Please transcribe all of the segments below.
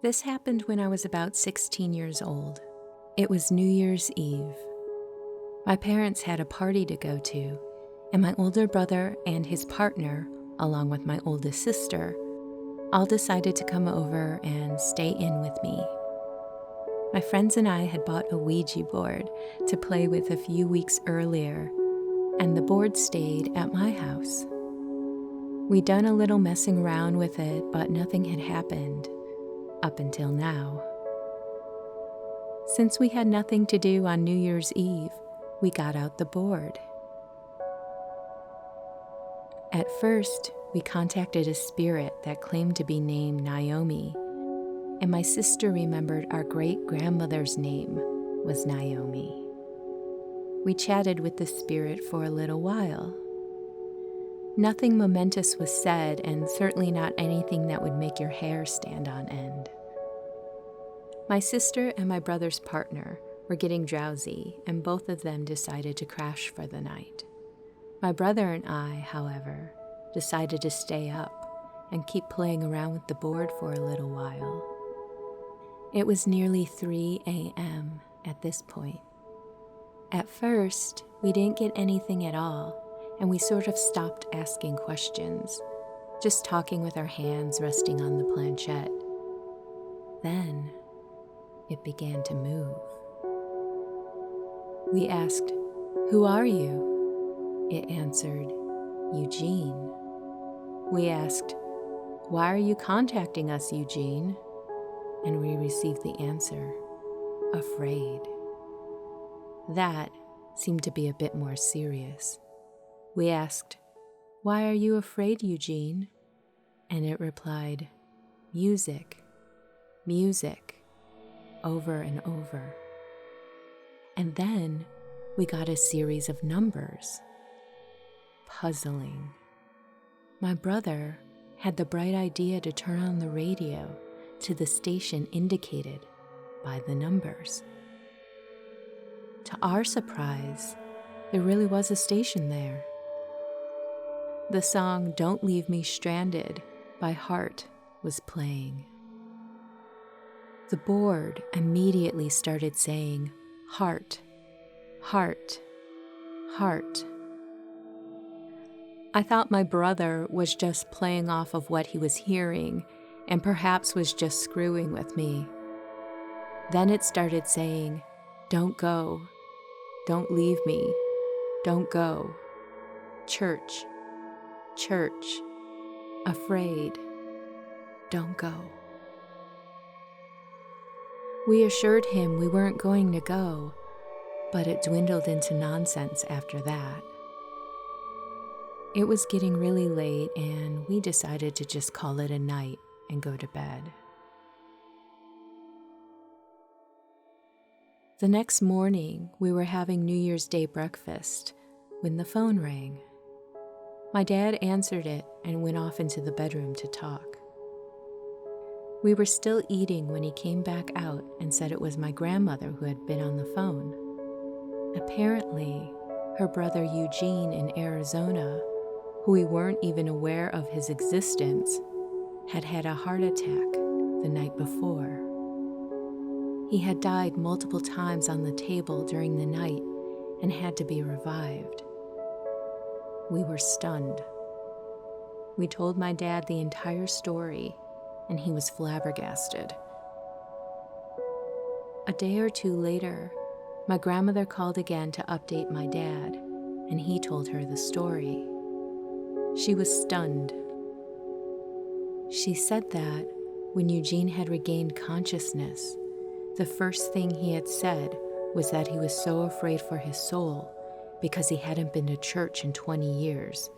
This happened when I was about 16 years old. It was New Year's Eve. My parents had a party to go to, and my older brother and his partner, along with my oldest sister, all decided to come over and stay in with me. My friends and I had bought a Ouija board to play with a few weeks earlier, and the board stayed at my house. We'd done a little messing around with it, but nothing had happened up until now. Since we had nothing to do on New Year's Eve, we got out the board. At first, we contacted a spirit that claimed to be named Naomi, and my sister remembered our great-grandmother's name was Naomi. We chatted with the spirit for a little while. Nothing momentous was said, and certainly not anything that would make your hair stand on end. My sister and my brother's partner were getting drowsy, and both of them decided to crash for the night. My brother and I, however, decided to stay up and keep playing around with the board for a little while. It was nearly 3 a.m. at this point. At first, we didn't get anything at all, and we sort of stopped asking questions, just talking with our hands resting on the planchette. Then, it began to move. We asked, "Who are you?" It answered, "Eugene." We asked, "Why are you contacting us, Eugene?" And we received the answer, "Afraid." That seemed to be a bit more serious. We asked, "Why are you afraid, Eugene?" And it replied, "Music, music," over and over. And then we got a series of numbers. Puzzling. My brother had the bright idea to turn on the radio to the station indicated by the numbers. To our surprise, there really was a station there. The song "Don't Leave Me Stranded" by Heart was playing. The board immediately started saying, "Heart, heart, heart." I thought my brother was just playing off of what he was hearing and perhaps was just screwing with me. Then it started saying, "Don't go, don't leave me, don't go, church, church, afraid, don't go." We assured him we weren't going to go, but it dwindled into nonsense after that. It was getting really late, and we decided to just call it a night and go to bed. The next morning, we were having New Year's Day breakfast when the phone rang. My dad answered it and went off into the bedroom to talk. We were still eating when he came back out and said it was my grandmother who had been on the phone. Apparently, her brother Eugene in Arizona, who we weren't even aware of his existence, had had a heart attack the night before. He had died multiple times on the table during the night and had to be revived. We were stunned. We told my dad the entire story, and he was flabbergasted. A day or two later, my grandmother called again to update my dad, and he told her the story. She was stunned. She said that when Eugene had regained consciousness, the first thing he had said was that he was so afraid for his soul because he hadn't been to church in 20 years,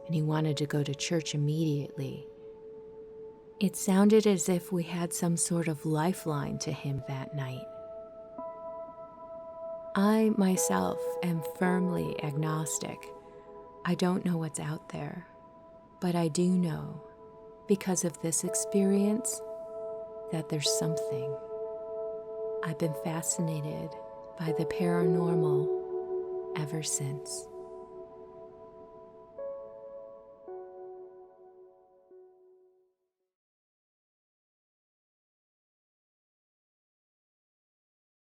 and he wanted to go to church immediately. It sounded as if we had some sort of lifeline to him that night. I myself am firmly agnostic. I don't know what's out there, but I do know, because of this experience, that there's something. I've been fascinated by the paranormal ever since.